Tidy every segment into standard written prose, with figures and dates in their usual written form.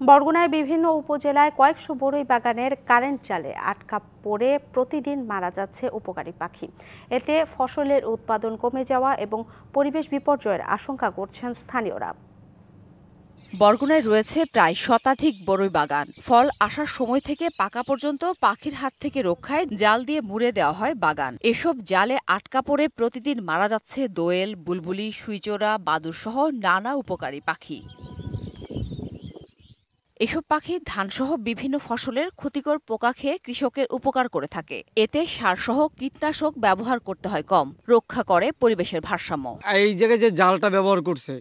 বরগুনায় বিভিন্ন উপজেলায় কয়েকশো বরই বাগানের কারেন্ট জালে আটকা পড়ে প্রতিদিন মারা যাচ্ছে উপকারী পাখি। এতে ফসলের উৎপাদন কমে যাওয়া এবং পরিবেশ বিপর্যয়ের আশঙ্কা করছেন স্থানীয়রা। বরগুনায় রয়েছে প্রায় শতাধিক বরই বাগান। ফল আসার সময় থেকে পাকা পর্যন্ত পাখির হাত থেকে রক্ষায় জাল দিয়ে মুড়ে দেওয়া হয় বাগান। এসব জালে আটকা পড়ে প্রতিদিন মারা যাচ্ছে দোয়েল, বুলবুলি, সুইচোরা, বাদুড় সহ নানা উপকারী পাখি। এসব পাখি ধানসহ বিভিন্ন ফসলের ক্ষতিকর পোকা খেয়ে কৃষকের উপকার করে থাকে। এতে সারসহ কীটনাশক ব্যবহার করতে হয় কম, রক্ষা করে পরিবেশের ভারসাম্য। এই জায়গায় যে জালটা ব্যবহার করছে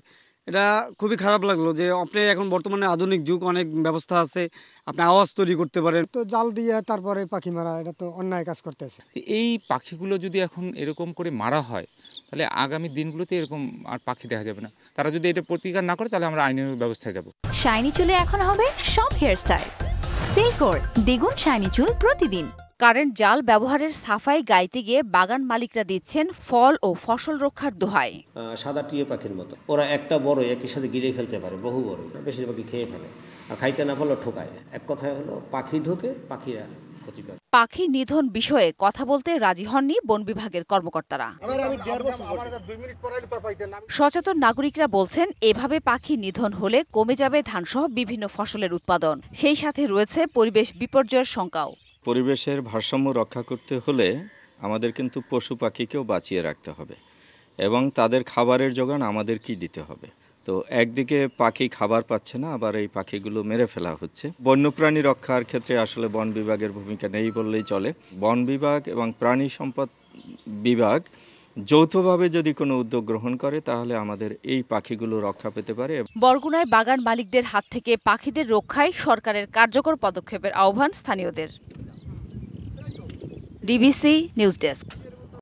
এটা খুবই খারাপ লাগলো যে আপনি এখন বর্তমানে আধুনিক যুগ, অনেক ব্যবস্থা আছে, আপনি আওয়াজ তৈরি করতে পারেন। তো জাল দিয়ে তারপরে পাখি মারা, এটা তো অন্যায় কাজ করতেছে। এই পাখিগুলো যদি এখন এরকম করে মারা হয় তাহলে আগামী দিনগুলোতে এরকম আর পাখি দেখা যাবে না। তারা যদি এটা প্রতিকার না করে তাহলে আমরা আইনের ব্যবস্থায় যাব। শাইনি চুলে এখন হবে সব হেয়ারস্টাইল। সিল্কোর দ্বিগুণ শাইনি চুল প্রতিদিন। কারেন্ট জাল ব্যবহারের সাফাই গাইতে গিয়ে বাগান মালিকরা দিচ্ছেন ফল ও ফসল রক্ষার দোহাই। সাদা টিয়া পাখির মতো ওরা একটা বড় একই সাথে গিলে ফেলতে পারে, বহু বড়, বেশিরভাগই খেয়ে ফেলে, আর খাইতে না পারলেও ঠোকায়। এক কথায় হলো পাখি ঢোকে, পাখিরা ক্ষতি করে। পাখি নিধন বিষয়ে কথা বলতে রাজি হননি বন বিভাগের কর্মকর্তারা। সচেতন নাগরিকরা বলছেন এভাবে পাখি নিধন হলে কমে যাবে ধানসহ বিভিন্ন ফসলের উৎপাদন, সেই সাথে রয়েছে পরিবেশ বিপর্যয়ের শঙ্কাও। পরিবেশের ভারসাম্য রক্ষা করতে হলে আমাদের কিন্তু পশু পাখিকেও বাঁচিয়ে রাখতে হবে এবং তাদের খাবারের যোগান আমাদের কি দিতে হবে। তো একদিকে পাখি খাবার পাচ্ছে না, আবার এই পাখিগুলো মেরে ফেলা হচ্ছে। বন্যপ্রাণী রক্ষার ক্ষেত্রে আসলে বন বিভাগের ভূমিকা নেই বললেই চলে। বন বিভাগ এবং প্রাণী সম্পদ বিভাগ যৌথভাবে যদি কোনো উদ্যোগ গ্রহণ করে তাহলে আমাদের এই পাখিগুলো রক্ষা পেতে পারে। বরগুনায় বাগান মালিকদের হাত থেকে পাখিদের রক্ষায় সরকারের কার্যকর পদক্ষেপের আহ্বান স্থানীয়দের। DBC news desk.